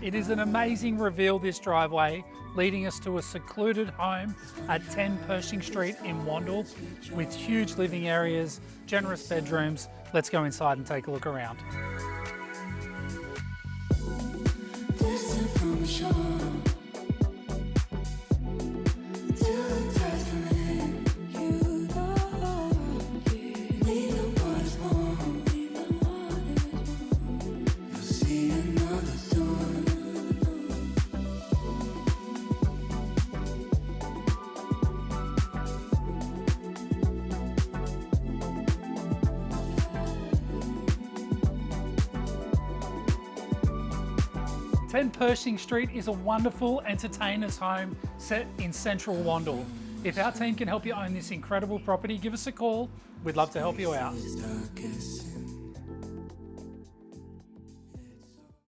It is an amazing reveal, this driveway, leading us to a secluded home at 10 Pershing Street in Wandal with huge living areas, generous bedrooms. Let's go inside and take a look around. Pershing Street is a wonderful entertainer's home set in central Wandal. If our team can help you own this incredible property, give us a call. We'd love to help you out.